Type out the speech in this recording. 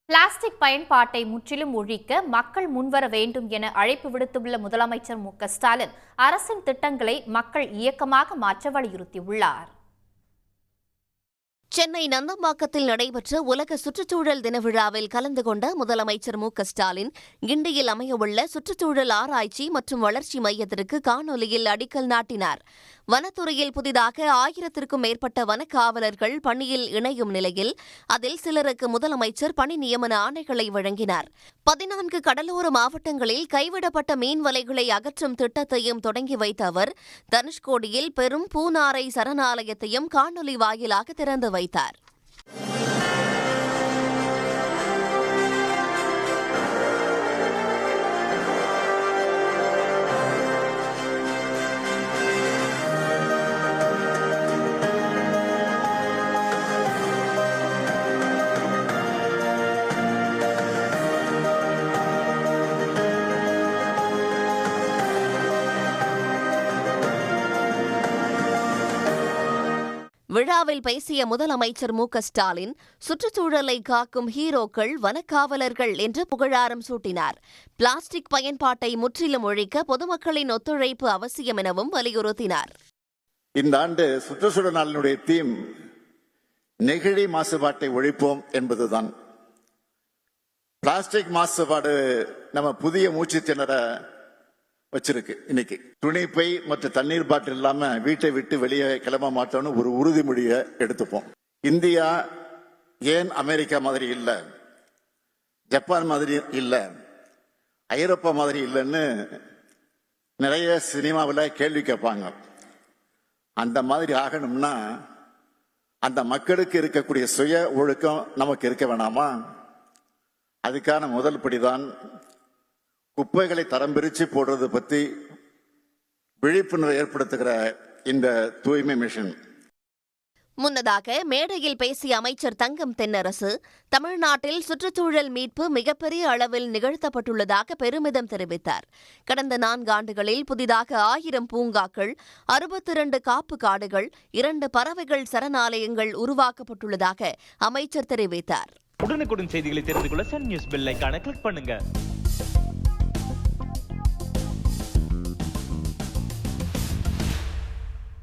Plastic பயன்பாட்டை முற்றிலும் ஒழிக்க மக்கள் முன்வர வேண்டும் என அழைப்பு விடுத்துள்ள முதலமைச்சர் மு.க.ஸ்டாலின் அரசின் திட்டங்களை மக்கள் இயக்கமாக மாற்ற வலியுறுத்தியுள்ளார். சென்னை நந்தம்பாக்கத்தில் நடைபெற்ற உலக சுற்றுச்சூழல் தின விழாவில் கலந்து கொண்ட முதலமைச்சர் மு.க.ஸ்டாலின் கிண்டியில் அமையவுள்ள சுற்றுச்சூழல் ஆராய்ச்சி மற்றும் வளர்ச்சி மையத்திற்கு காணொலியில் அடிக்கல் நாட்டினார். வனத்துறையில் புதிதாக 1000க்கும் மேற்பட்ட வனக்காவலர்கள் பணியில் இணையும் நிலையில் அதில் சிலருக்கு முதலமைச்சர் பணி நியமன ஆணைகளை வழங்கினார். 14 கடலோர மாவட்டங்களில் கைவிடப்பட்ட மீன் வலைகளை அகற்றும் திட்டத்தையும் தொடங்கி வைத்த அவர் தனுஷ்கோடியில் பெரும் பூநாரை சரணாலயத்தையும் காணொலி வாயிலாக திறந்து வைத்தார். விழாவில் பேசிய முதலமைச்சர் மு.க.ஸ்டாலின் சுற்றுச்சூழலை காக்கும் ஹீரோக்கள் வனக்காவலர்கள் என்று புகழாரம் சூட்டினார். பிளாஸ்டிக் பயன்பாட்டை முற்றிலும் ஒழிக்க பொதுமக்களின் ஒத்துழைப்பு அவசியம் எனவும் வலியுறுத்தினார். இந்த ஆண்டு சுற்றுச்சூழல் நாளினுடைய தீம் நெகிழி மாசுபாட்டை ஒழிப்போம் என்பதுதான். பிளாஸ்டிக் மாசுபாடு நம்ம புதிய மூச்சு திணற வச்சிருக்கு. இன்னைக்கு துணிப்பை மற்றும் தண்ணீர் பாட்டில் இல்லாம வீட்டை விட்டு வெளியே கிளம்ப மாட்டோம்னு ஒரு உறுதிமொழியை எடுத்துப்போம். இந்தியா ஏன் அமெரிக்கா மாதிரி இல்ல, ஜப்பான் மாதிரி இல்ல, ஐரோப்பா மாதிரி இல்லைன்னு நிறைய சினிமாவில் கேள்வி கேட்பாங்க. அந்த மாதிரி ஆகணும்னா அந்த மக்களுக்கு இருக்கக்கூடிய சுய ஒழுக்கம் நமக்கு இருக்க வேணாமா? அதுக்கான முதல் படிதான் குப்பைகளை தரம் பிரிச்சு போடுறது பத்தி விழிப்புணர்வு ஏற்படுத்துகிற இந்த தூய்மை மிஷன். முன்னதாக மேடையில் பேசிய அமைச்சர் தங்கம் தென்னரசு தமிழ்நாட்டில் சுற்றுச்சூழல் மீட்பு மிகப்பெரிய அளவில் நிகழ்த்தப்பட்டுள்ளதாக பெருமிதம் தெரிவித்தார். கடந்த 4 ஆண்டுகளில் புதிதாக 1000 பூங்காக்கள், 62 காப்பு காடுகள், 2 பறவைகள் சரணாலயங்கள் உருவாக்கப்பட்டுள்ளதாக அமைச்சர் தெரிவித்தார். உடனுக்குடன் செய்திகளை தெரிந்து கொள்ள சன் நியூஸ் பெல் ஐகானை கிளிக் பண்ணுங்க.